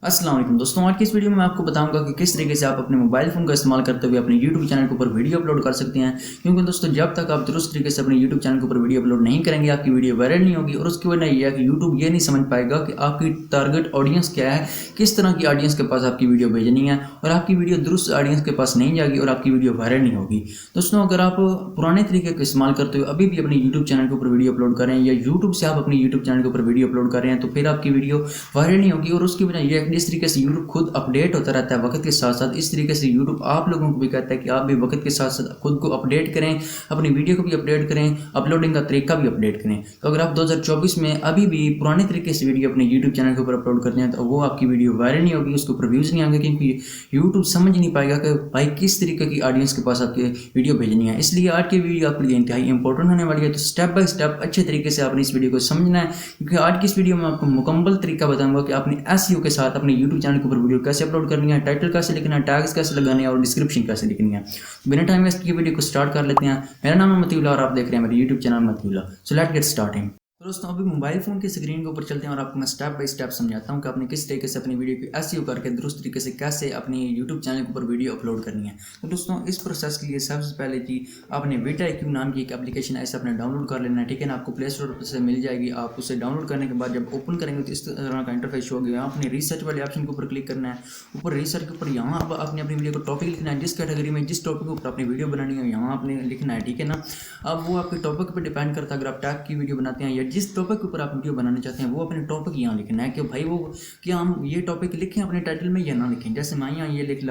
अस्सलाम वालेकुम दोस्तों, आज की इस वीडियो में मैं आपको बताऊंगा कि किस तरीके से आप अपने मोबाइल फ़ोन का इस्तेमाल करते हुए अपने यूट्यूब चैनल के ऊपर वीडियो अपलोड कर सकते हैं। क्योंकि दोस्तों जब तक आप दुरुस्त तरीके से अपने यूट्यूब चैनल के ऊपर वीडियो अपलोड नहीं करेंगे, आपकी वीडियो वायरल नहीं होगी। और उसकी वजह यह है कि यूट्यूब ये नहीं समझ पाएगा कि आपकी टारगेट ऑडियंस क्या है, किस तरह की ऑडियंस के पास आपकी वीडियो भेजनी है, और आपकी वीडियो दुरुस्त ऑडियंस के पास नहीं जाएगी और आपकी वीडियो वायरल नहीं होगी। दोस्तों, अगर आप पुराने तरीके का इस्तेमाल करते हुए अभी भी अपने यूट्यूब चैनल के ऊपर वीडियो अपलोड कर रहे हैं, या यूट्यूब से आप अपने यूट्यूब चैनल के ऊपर वीडियो अपलोड कर रहे हैं, तो फिर आपकी वीडियो वायरल नहीं होगी। और उसकी वजह यह है कि जिस तरीके से यूट्यूब खुद अपडेट होता रहता है वक्त के साथ साथ, इस तरीके से यूट्यूब आप लोगों को भी कहता है कि आप भी वक्त के साथ साथ खुद को अपडेट करें, अपनी वीडियो को भी अपडेट करें, अपलोडिंग का तरीका भी अपडेट करें। तो अगर आप 2024 में अभी भी पुराने तरीके से वीडियो अपने यूट्यूब चैनल के ऊपर अपलोड करते हैं, तो वो आपकी वीडियो वायरल नहीं होगी, उसके ऊपर व्यूज़ नहीं आएंगे, क्योंकि यूट्यूब समझ नहीं पाएगा कि भाई किस तरीके की ऑडियंस के पास आपकी वीडियो भेजनी है। इसलिए आज की वीडियो आपके लिए इंतहाई इंपॉर्टेंट होने वाली है। तो स्टेप बाय स्टेप अच्छे तरीके से आपने इस वीडियो को समझना है, क्योंकि आज की इस वीडियो में आपको मुकम्मल तरीका बताऊंगा कि आपने एसईओ के साथ अपने यूट्यूब चैनल के ऊपर वीडियो कैसे अपलोड करनी है, टाइटल कैसे लिखना है, टैग्स कैसे लगाने हैं और डिस्क्रिप्शन कैसे लिखनी है। बिना टाइम वेस्ट किए वीडियो को स्टार्ट कर लेते हैं। मेरा नाम है मतीउल्ला और आप देख रहे हैं मेरे YouTube channel Matiullah. So let's get starting. तो दोस्तों, अभी मोबाइल फ़ोन की स्क्रीन के ऊपर चलते हैं और आपको मैं स्टेप बाय स्टेप समझाता हूँ कि आपने किस तरीके से अपनी वीडियो की एसईओ करके दुरुस्त तरीके से कैसे अपनी यूट्यूब चैनल के ऊपर वीडियो अपलोड करनी है। तो दोस्तों, इस प्रोसेस के लिए सबसे पहले जी आपने वीडियो नाम की एक एप्लीकेशन ऐसे अपने डाउनलोड कर लेना है। ठीक है ना, आपको प्ले स्टोर से मिल जाएगी। आप उसे डाउनलोड करने के बाद जब ओपन करेंगे तो इस तरह का इंटरफेस शो होगा। आपने रिसर्च वाले ऑप्शन के ऊपर क्लिक करना है। ऊपर रिसर्च के ऊपर यहाँ अब आपने अपनी वीडियो को टॉपिक लिखना है, जिस कैटेगरी में जिस टॉपिक के ऊपर अपनी वीडियो बनानी है यहाँ आपने लिखना है। ठीक है ना, अब वो आपके टॉपिक पर डिपेंड करता है। अगर आप टैग की वीडियो बनाते हैं या जिस टॉपिक के ऊपर आप वीडियो बनाना चाहते हैं, वो अपने टॉपिक यहाँ लिखना है कि भाई वो क्या हम ये टॉपिक लिखें अपने टाइटल में या ना लिखें। जैसे मैं यहाँ ये लिख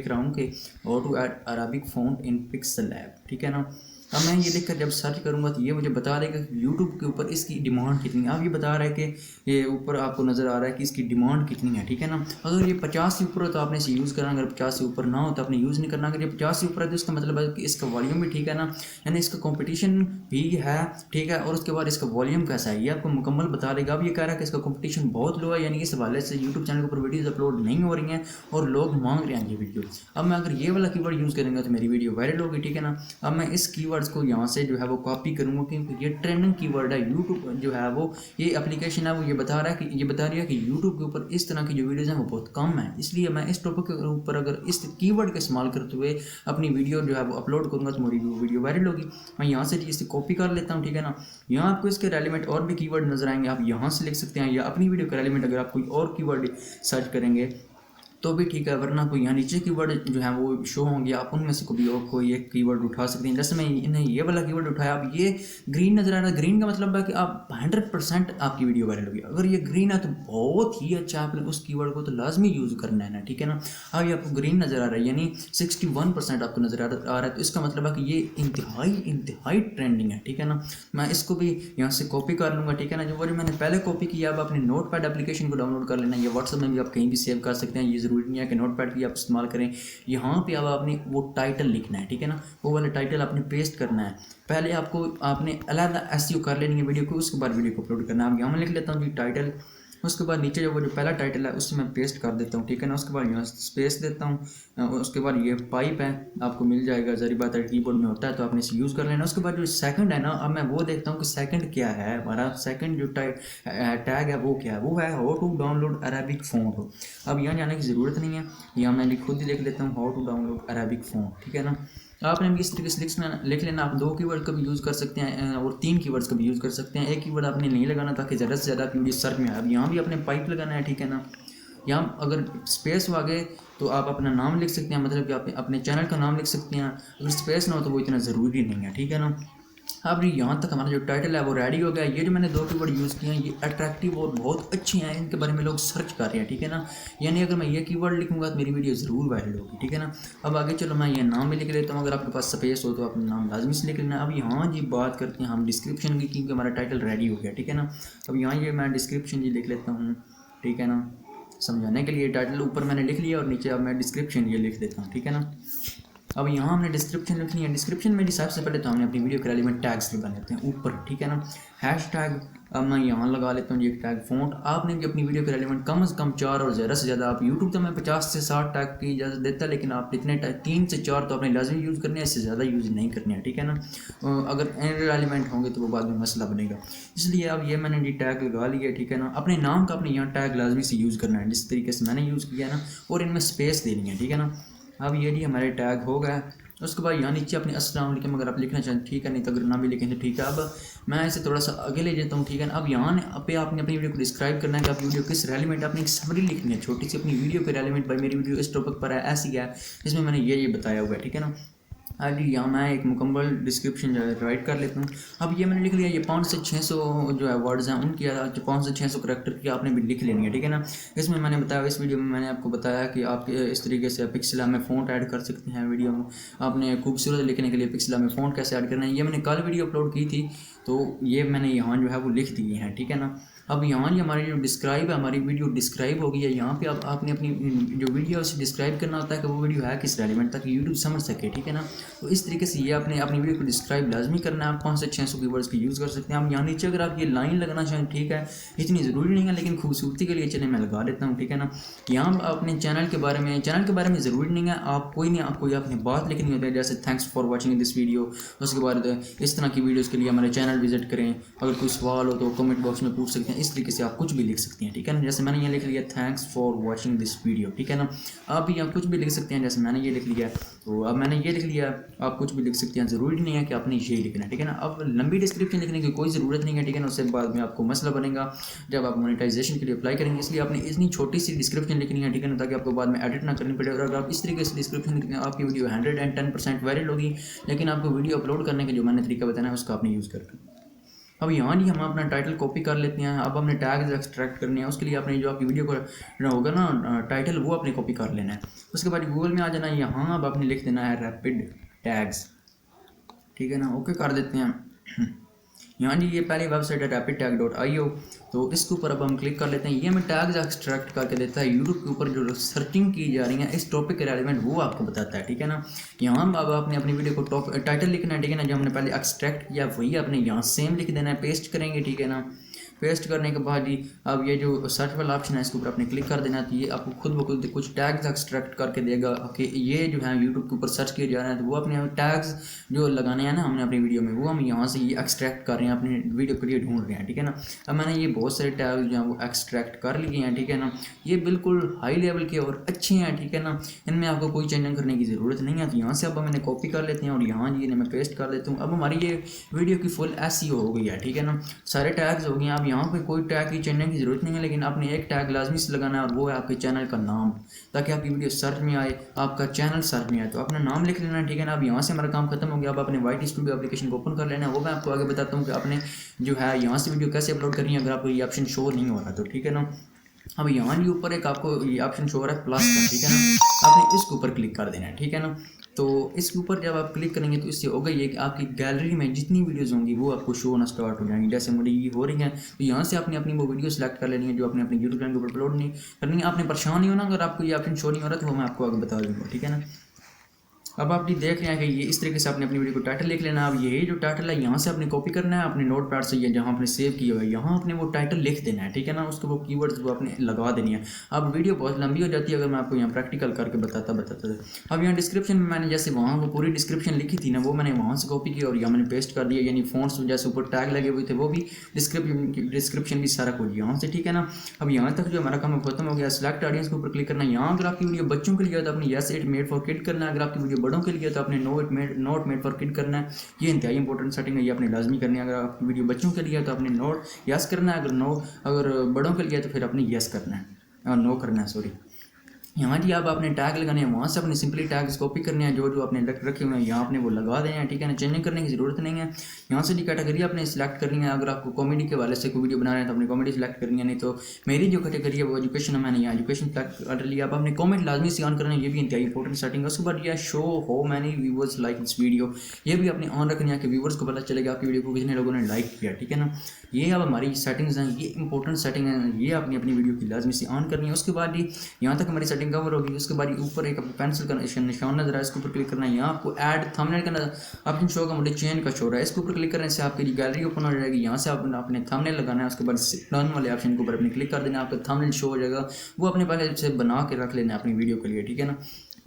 रहा हूँ कि how to add Arabic font in Pixel Lab. ठीक है ना, अब मैं ये लिखकर जब सर्च करूँगा तो ये मुझे बता देगा कि यूट्यूब के ऊपर इसकी डिमांड कितनी है। अब ये बता रहा है कि ये ऊपर आपको नज़र आ रहा है कि इसकी डिमांड कितनी है। ठीक है ना, अगर ये 50 से ऊपर हो तो आपने इसे यूज़ करना, अगर 50 से ऊपर ना हो तो आपने यूज़ नहीं करना। अगर ये 50 से ऊपर है तो इसका मतलब है कि इसका वॉल्यूम भी ठीक है ना, यानी इसका कॉम्पिटिशन भी है। ठीक है, और उसके बाद इसका वॉल्यूम कैसा है ये आपको मुकम्मल बता देगा। अब ये कह रहा है कि इसका कॉम्पिटिशन बहुत लो है, यानी इस हवाले से यूट्यूब चैनल के ऊपर वीडियोज़ अपलोड नहीं हो रही हैं और लोग मांग रहे हैं ये वीडियो। अब मैं अगर ये वाला कीवर्ड यूज़ करेंगे तो मेरी वीडियो वायरल होगी। ठीक है ना, अब मैं इस कीवर्ड्स को यहाँ से जो है वो कॉपी करूँगा, क्योंकि ये ट्रेंडिंग कीवर्ड है। यूट्यूब जो है वो ये एप्लीकेशन है वो ये बता रही है कि यूट्यूब के ऊपर इस तरह की जो वीडियोज़ हैं वो बहुत कम है। इसलिए मैं इस टॉपिक के ऊपर अगर इस कीवर्ड का इस्तेमाल करते हुए अपनी वीडियो जो है वो अपलोड करूँगा तो मेरी वीडियो वायरल होगी। मैं यहाँ से इसे कॉपी कर लेता हूँ। ठीक है ना, यहाँ आपको इसके रेलिवेंट और भी कीवर्ड नजर आएंगे, आप यहाँ से लिख सकते हैं, या अपनी वीडियो के रेलिवेंट अगर आप कोई और कीवर्ड सर्च करेंगे तो भी ठीक है, वरना कोई यहाँ नीचे कीवर्ड जो है वो शो होंगे, आप उनमें से कोई एक कीवर्ड उठा सकते हैं। जैसे मैं इन्हें ये वाला कीवर्ड उठाया, अब ये ग्रीन नज़र आ रहा है। ग्रीन का मतलब है कि आप 100% आपकी वीडियो वायरल होगी। अगर ये ग्रीन है तो बहुत ही अच्छा, आपने उस कीवर्ड को तो लाजमी यूज़ करना है ना। ठीक है ना, अब ये आपको ग्रीन नज़र आ रहा है, यानी 61% आपको नज़र आ रहा है, तो इसका मतलब है कि ये इंतहाई ट्रेंडिंग है। ठीक है ना, मैं इसको भी यहाँ से कॉपी कर लूँगा। ठीक है ना, जो मैंने पहले कॉपी किया, अब अपने नोटपैड एप्लीकेशन को डाउनलोड कर लेना, या व्हाट्सएप में भी आप कहीं भी सेव कर सकते हैं। ये ज़रूरी नहीं है कि नोटपैड की आप इस्तेमाल करें। यहाँ पे अब आपने वो टाइटल लिखना है। ठीक है ना, वो वाला टाइटल आपने पेस्ट करना है। पहले आपने अलग एसईओ कर लेनी है वीडियो को, उसके बाद वीडियो को अपलोड करना है। अब यहाँ मैं लिख लेता हूँ जी टाइटल, उसके बाद नीचे जो पहला टाइटल है उससे मैं पेस्ट कर देता हूँ। ठीक है ना, उसके बाद यहाँ स्पेस देता हूँ। उसके बाद ये पाइप है आपको मिल जाएगा, ज़री बात है कीबोर्ड में होता है तो आपने इसे यूज़ कर लेना। उसके बाद जो सेकंड है ना, अब मैं वो देखता हूँ कि सेकंड क्या है हमारा। सेकंड जो टैग है वो क्या है, वो है how to download Arabic font. अब यहाँ जाने की ज़रूरत नहीं है, यहाँ मैं खुद ही लिख लेता हूँ how to download Arabic font. ठीक है ना, आपने भी इस तरीके से लिख लेना। आप 2 कीवर्ड का भी यूज़ कर सकते हैं और 3 कीवर्ड्स का भी यूज़ कर सकते हैं। एक कीवर्ड आपने नहीं लगाना ताकि ज़्यादा से ज़्यादा आपकी वीडियो सर्च में आए। अब यहाँ भी आपने पाइप लगाना है। ठीक है ना, यहाँ अगर स्पेस हो आगे तो आप अपना नाम लिख सकते हैं, मतलब कि आप अपने चैनल का नाम लिख सकते हैं। अगर स्पेस ना हो तो वो इतना ज़रूरी नहीं है। ठीक है ना, अब यहाँ तक हमारा जो टाइटल है वो रेडी हो गया। ये जो मैंने 2 कीवर्ड यूज़ किए हैं ये अट्रैक्टिव और बहुत अच्छे हैं, इनके बारे में लोग सर्च कर रहे हैं। ठीक है ना, यानी अगर मैं ये कीवर्ड लिखूंगा तो मेरी वीडियो ज़रूर वायरल होगी। ठीक है ना, अब आगे चलो मैं ये नाम भी लिख लेता हूँ। अगर आपके पास स्पेस हो तो अपना नाम लाजमी से लिख लेना। अब यहाँ जी बात करते हैं हम डिस्क्रिप्शन की, क्योंकि हमारा टाइटल रेडी हो गया। ठीक है ना, अब यहाँ ये मैं डिस्क्रिप्शन जी लिख लेता हूँ। ठीक है ना, समझाने के लिए टाइटल ऊपर मैंने लिख लिया और नीचे अब मैं डिस्क्रिप्शन ये लिख देता हूँ। ठीक है ना, अब यहाँ हमने डिस्क्रिप्शन लिखनी है। डिस्क्रिप्शन में सबसे पहले तो हमने अपनी वीडियो के रेलिवेंट टैग्स लगा लेते हैं ऊपर, ठीक है ना। हैश टैग अब मैं यहाँ लगा लेता हूँ, ये टैग फ़ॉन्ट। आपने भी अपनी वीडियो के रेलिवेंट कम से कम 4 और ज़्यादा से ज़्यादा, आप यूट्यूब तो मैं 50 से 60 टैग की इजाज़त देता है, लेकिन आप इतने 3 से 4 तो अपने लाजमी यूज़ करने हैं, इससे ज़्यादा यूज़ नहीं करने हैं, ठीक है ना। अगर इनरेलिवेंट होंगे तो वो बाद में मसला बनेगा। इसलिए अब ये मैंने ये टैग लगा लिया, ठीक है ना। अपने नाम का अपने यहाँ टैग लाजमी से यूज़ करना है, जिस तरीके से मैंने यूज़ किया ना, और इनमें स्पेस देनी है, ठीक है ना। अब ये जी हमारे टैग हो गया। उसके बाद यहाँ नीचे अपने अस्सलाम वालेकुम अगर आप लिखना चाहें ठीक है, नहीं तो अगर ना भी लिखें तो ठीक है। अब मैं इसे थोड़ा सा आगे ले जाता हूँ, ठीक है ना। अब यहाँ पे आपने अपनी वीडियो को डिस्क्राइब करना है कि आपकी वीडियो किस रेलिवेंट, आपने एक समरी लिखनी है छोटी सी अपनी वीडियो के रेलिवेंट। भाई मेरी वीडियो इस टॉपिक पर है, ऐसी है, इसमें मैंने ये बताया हुआ है, ठीक है ना। अभी यहाँ मैं एक मुकम्मल डिस्क्रिप्शन जो है राइट कर लेता हूँ। अब ये मैंने लिख लिया, ये 500 से 600 जो है वर्ड्स हैं उनकी, 500 से 600 करैक्टर की आपने भी लिख लेनी है, ठीक है ना। इसमें मैंने बताया, इस वीडियो में मैंने आपको बताया कि आप इस तरीके से पिक्सेला में फ़ॉन्ट ऐड कर सकते हैं वीडियो में। आपने खूबसूरत लिखने के लिए पिक्सेला में फ़ॉन्ट कैसे ऐड करना है, ये मैंने कल वीडियो अपलोड की थी, तो ये मैंने यहाँ जो है वो लिख दिए हैं, ठीक है ना। अब यहाँ ये हमारी जो डिस्क्राइब है, हमारी वीडियो डिस्क्राइब हो गई है। यहाँ पे अब आपने अपनी जो वीडियो है उसे डिस्क्राइब करना होता है कि वो वीडियो है किस रेलिवेंट, ताकि यूट्यूब समझ सके, ठीक है ना। तो इस तरीके से ये आपने अपनी वीडियो को डिस्क्राइब लाजमी करना है। आप 500 से 600 कीवर्ड्स की यूज़ कर सकते हैं। आप यहाँ नीचे अगर आप ये लाइन लगाना चाहें, ठीक है, इतनी ज़रूरी नहीं है, लेकिन खूबसूरती के लिए चले मैं लगा देता हूँ, ठीक है ना। यहाँ अपने चैनल के बारे में ज़रूरी नहीं है, आप कोई नहीं, आपको अपनी बात लिखनी होती है, जैसे thanks for watching this video. उसके बाद इस तरह की वीडियोज़ के लिए हमारे चैनल विजिट करें। अगर कोई सवाल हो तो कमेंट बॉक्स में पूछ सकते हैं। इस तरीके से आप कुछ भी लिख सकते हैं, ठीक है ना। जैसे मैंने ये लिख लिया thanks for watching this video, ठीक है ना। आप भी यहाँ कुछ भी लिख सकते हैं, जैसे मैंने ये लिख लिया, तो अब मैंने ये लिख लिया, आप कुछ भी लिख सकते हैं, ज़रूरी नहीं है कि आपने ये लिखना है, ठीक है ना। अब लंबी डिस्क्रिप्शन लिखने की कोई ज़रूरत नहीं है, ठीक है ना। उससे बाद में आपको मसला बनेगा जब आप मोनेटाइजेशन के लिए अप्लाई करेंगे, इसलिए आपने इतनी छोटी सी डिस्क्रिप्शन लिखनी है, ठीक है ना, ताकि आपको बाद में एडिट ना करनी पड़े। और अगर आप इस तरीके से डिस्क्रिप्शन लिखते हैं, आपकी वीडियो 110% वायरल होगी, लेकिन आपको वीडियो अपलोड करने के जो मैंने तरीका बताया है उसका आपने यूज़ करना। अब यहाँ जी हम अपना टाइटल कॉपी कर लेते हैं। अब हमने टैग्स एक्सट्रैक्ट करने हैं, उसके लिए आपने जो आपकी वीडियो का होगा ना टाइटल, वो आपने कॉपी कर लेना है। उसके बाद गूगल में आ जाना है, यहाँ अब आपने लिख देना है रैपिड टैग्स, ठीक है ना। ओके कर देते हैं। यहाँ जी ये पहली वेबसाइट है rapidtag.io, तो इसके ऊपर अब हम क्लिक कर लेते हैं। ये हमें टैग्स एक्सट्रैक्ट करके देता है। यूट्यूब के ऊपर जो सर्चिंग की जा रही है इस टॉपिक के रेलिवेंट, वो आपको बताता है, ठीक है ना। यहाँ अब आपने अपनी वीडियो को टाइटल लिखना है, ठीक है ना। जो हमने पहले एक्सट्रैक्ट किया वही आपने यहाँ सेम लिख देना है, पेस्ट करेंगे, ठीक है ना। पेस्ट करने के बाद जी अब ये जो सर्च वाला ऑप्शन है इसके ऊपर आपने क्लिक कर देना है, तो ये आपको खुद ब खुद कुछ टैग्स एक्सट्रैक्ट करके देगा कि ये जो है यूट्यूब के ऊपर सर्च किए जा रहे हैं, तो वो अपने टैग्स जो लगाने हैं ना हमने अपनी वीडियो में, वो हम यहाँ से ये एक्सट्रैक्ट कर रहे हैं, अपनी वीडियो के लिए ढूंढ रहे हैं, ठीक है ना। अब मैंने ये बहुत सारे टैग्स जो हैं वो एक्सट्रैक्ट कर लिए हैं, ठीक है ना। ये बिल्कुल हाई लेवल के और अच्छे हैं, ठीक है ना। इनमें आपको कोई चेंजिंग करने की ज़रूरत नहीं है। तो यहाँ से अब मैंने कॉपी कर लेते हैं और यहाँ जी मैं पेस्ट कर देता हूँ। अब हमारी ये वीडियो की फुल SEO हो गई है, ठीक है ना। सारे टैग्स हो गए हैं। अब यहाँ पे कोई टैग की चेंजिंग की ज़रूरत नहीं है, लेकिन आपने एक टैग लाजमी से लगाना है और वो है आपके चैनल का नाम, ताकि आपकी वीडियो सर्च में आए, आपका चैनल सर्च में आए। तो अपना नाम लिख लेना है, ठीक है ना। अब यहाँ से हमारा काम खत्म हो गया। अब अपने वाइट स्टूडियो एप्लीकेशन को ओपन कर लेना है। वो मैं आपको आगे बताता हूँ कि आपने जो है यहाँ से वीडियो कैसे अपलोड करनी है, अगर आपको ये ऑप्शन शो नहीं हो रहा तो, ठीक है ना। अब यहाँ के ऊपर एक आपको ये ऑप्शन शो हो रहा है प्लस का, ठीक है ना। आपने इसके ऊपर क्लिक कर देना है, ठीक है ना। तो इसके ऊपर जब आप क्लिक करेंगे तो इससे होगा ये कि आपकी गैलरी में जितनी वीडियोस होंगी वो आपको शो होना स्टार्ट हो जाएंगी। जैसे मुझे ये हो रही हैं, तो यहाँ से आपने अपनी वो वीडियो सेलेक्ट कर लेनी है जो आपने अपने यूट्यूब चैनल के ऊपर अपलोड नहीं करनी है। आपने परेशान नहीं होना अगर आपको ये ऑप्शन शो नहीं हो रहा, तो वो मैं आपको आगे बता दूँगा, ठीक है ना। अब आप देख रहे हैं कि ये इस तरीके से आपने अपनी वीडियो को टाइटल लिख लेना। अब यही जो टाइटल है यहाँ से आपने कॉपी करना है अपने नोट पैड से, ये जहाँ आपने सेव किया हुआ है यहाँ आपने वो टाइटल लिख देना है, ठीक है ना। उसके वो कीवर्ड्स वो आपने लगा देनी है। अब वीडियो बहुत लंबी हो जाती है अगर मैं आपको यहाँ प्रैक्टिकल करके बताता। अब यहाँ डिस्क्रिप्शन में मैंने जैसे वहाँ वो पूरी डिस्क्रिप्शन लिखी थी ना, वो मैंने वहाँ से कॉपी की और यहाँ मैंने पेस्ट कर दिया। यानी फ़ॉन्ट्स जैसे ऊपर टैग लगे हुए थे वो भी डिस्क्रिप्शन भी सारा कुछ यहाँ से, ठीक है ना। अब यहाँ तक जो हमारा काम खत्म हो गया। सिलेक्ट ऑडियंस के ऊपर क्लिक करना है। यहाँ अगर आपकी वीडियो बच्चों के लिए है तो अपनी yes it made for kid करना है। अगर आपकी वीडियो बड़ों के लिए तो आपने नॉट मेड फॉर किड करना है। ये इंतहाई इंपॉर्टेंट सेटिंग है, ये आपने लाजमी करनी है। अगर आपकी वीडियो बच्चों के लिए है तो आपने नॉट यस करना है, अगर बड़ों के लिए है तो फिर आपने यस करना है, नो करना है, सॉरी। यहाँ जी अब आपने टैग लगाने हैं, वहाँ से अपने सिंपली टैग्स कॉपी करने हैं जो जो आपने रखे हुए हैं यहाँ आपने वो लगा देना है, ठीक है ना। चेंजिंग करने की ज़रूरत नहीं है। यहाँ से जी कैटेगरी आपने सिलेक्ट करनी है। अगर आपको कॉमेडी के वाले से कोई वीडियो बना रहे हैं तो अपनी कॉमेडी सेलेक्ट करनी है, नहीं तो मेरी जो कैटेगरी है वो एजुकेशन है, मैंने यहाँ एजुकेशन सेलेक्ट कर लिया। अब आपने कॉमेंट लाजमी से ऑन करना है, ये भी इंतहाई इंपॉर्टेंट सेटिंग है। उसके बाद यह शो हो many viewers like this video, ये भी आपने ऑन रखनी है कि व्यूवर्स को पता चलेगा आपकी वीडियो को कितने लोगों ने लाइक किया, ठीक है ना। ये अब हमारी सेटिंग्स हैं, ये इंपॉर्टेंट सेटिंग है, ये आपने अपनी वीडियो की लाजमी से ऑन करनी है। उसके बाद यहाँ तक हमारी सेटिंग सेटिंग कवर होगी। उसके बाद ऊपर एक आपको पेंसिल का निशान नजर है, इसके ऊपर क्लिक करना है। यहाँ आपको ऐड थंबनेल का ऑप्शन शो होगा, मुझे चेन का शो रहा है, इसके ऊपर क्लिक करने से आपकी गैलरी ओपन हो जाएगी। यहाँ से आपने अपने थंबनेल लगाना है, उसके बाद डन वाले ऑप्शन के ऊपर अपने क्लिक कर देना है, आपका थंबनेल शो हो जाएगा। वो अपने पहले से बना के रख लेना है अपनी वीडियो के लिए, ठीक है ना।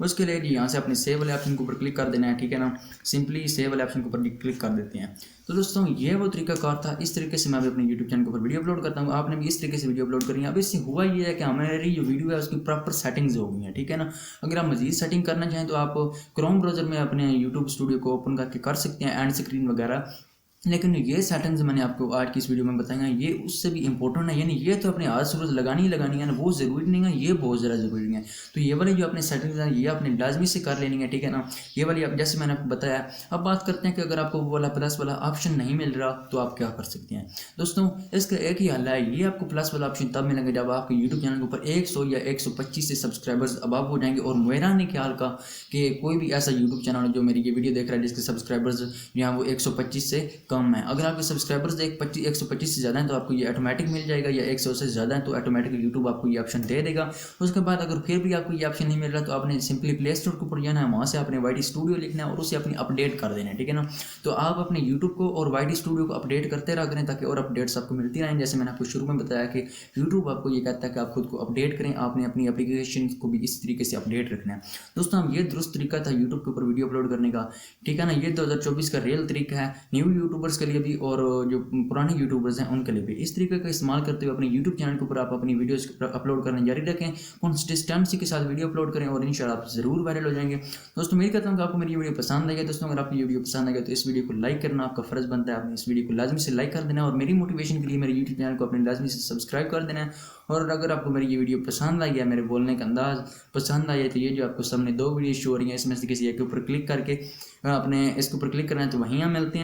उसके लिए यहाँ से अपने सेव वाले ऑप्शन के ऊपर क्लिक कर देना है, ठीक है ना। सिंपली सेव वाले ऑप्शन के ऊपर क्लिक कर देते हैं। तो दोस्तों ये वो तरीकाकार था, इस तरीके से मैं भी अपने यूट्यूब चैनल के ऊपर वीडियो अपलोड करता हूँ। आपने भी इस तरीके से वीडियो अपलोड करनी है। अब इससे हुआ ये है कि हमारी जो वीडियो है उसकी प्रॉपर सेटिंग्स हो गई हैं, ठीक है ना। अगर आप मजीद सेटिंग करना चाहें तो आप क्रोम ब्राउजर में अपने यूट्यूब स्टूडियो को ओपन करके कर सकते हैं, एंड स्क्रीन वगैरह। लेकिन ये सेटिंग्स मैंने आपको आज की इस वीडियो में बताया ये उससे भी इंपॉर्टेंट है, यानी ये तो अपने आज सूरज लगानी ही लगानी है ना, वो ज़रूरी नहीं है, ये बहुत ज़्यादा ज़रूरी है। तो ये वाली जो अपने सेटिंग्स हैं ये आपने लाजमी से कर लेनी है, ठीक है ना। ये वाली अब जैसे मैंने आपको बताया। अब बात करते हैं कि अगर आपको वो वाला प्लस वाला ऑप्शन नहीं मिल रहा तो आप क्या कर सकते हैं। दोस्तों इसका एक ही हल है, ये आपको प्लस वाला ऑप्शन तब मिलेंगे जब आपके यूट्यूब चैनल के ऊपर 100 या 125 से सब्सक्राइबर्स अबव हो जाएंगे। और मेरा नहीं ख्याल का कि कोई भी ऐसा यूट्यूब चैनल जो मेरी ये वीडियो देख रहा है जिसके सब्सक्राइबर्स यहाँ वो 125 से कम है। अगर आपके सब्सक्राइबर्स 125 से ज़्यादा हैं तो आपको ये ऑटोमेटिक मिल जाएगा, या 100 से ज़्यादा है तो ऑटोमेटिक यूट्यूब आपको ये ऑप्शन दे देगा। उसके बाद अगर फिर भी आपको ये ऑप्शन नहीं मिल रहा तो आपने सिंपली प्ले स्टोर के ऊपर जाना है, वहाँ से आपने वाईटी स्टूडियो लिखना है और उसे अपनी अपडेट कर देना है, ठीक है ना। तो आप अपने यूट्यूब को और वाईटी स्टूडियो को अपडेट करते रहा करें ताकि और अपडेट्स आपको मिलती रहें। जैसे मैंने आपको शुरू में बताया कि यूट्यूब आपको ये कहता है कि आप खुद को अपडेट करें, आपने अपनी एप्लीकेशन को भी इस तरीके से अपडेट रखना है। दोस्तों ये दुरुस्त तरीका था यूट्यूब के ऊपर वीडियो अपलोड करने का, ठीक है ना। ये 2024 का रियल तरीका है न्यू यूट्यूबर्स के लिए भी और जो पुराने यूट्यूबर्स हैं उनके लिए भी। इस तरीके का इस्तेमाल करते हुए अपने यूट्यूब चैनल के ऊपर आप अपनी वीडियोस अपलोड करना जारी रखें, कंसिस्टेंसी के साथ वीडियो अपलोड करें और इंशाल्लाह आप जरूर वायरल हो जाएंगे। दोस्तों उम्मीद करता हूं कि आपको मेरी वीडियो पसंद आई है। दोस्तों अगर आपको ये वीडियो पसंद आई तो इस वीडियो को लाइक करना आपका फर्ज बनता है, आपने इस वीडियो को लाजमी से लाइक कर देना और मेरी मोटिवेशन के लिए मेरे यूट्यूब चैनल को अपने लाजमी से सब्सक्राइब कर देना है। और अगर आपको मेरी ये वीडियो पसंद आई है, मेरे बोलने का अंदाज पसंद आया, तो ये जो आपको सामने 2 वीडियो शो हो रही है इसमें से किसी एक के ऊपर क्लिक करके अपने इसके ऊपर क्लिक करना है तो वहीं हम मिलते हैं।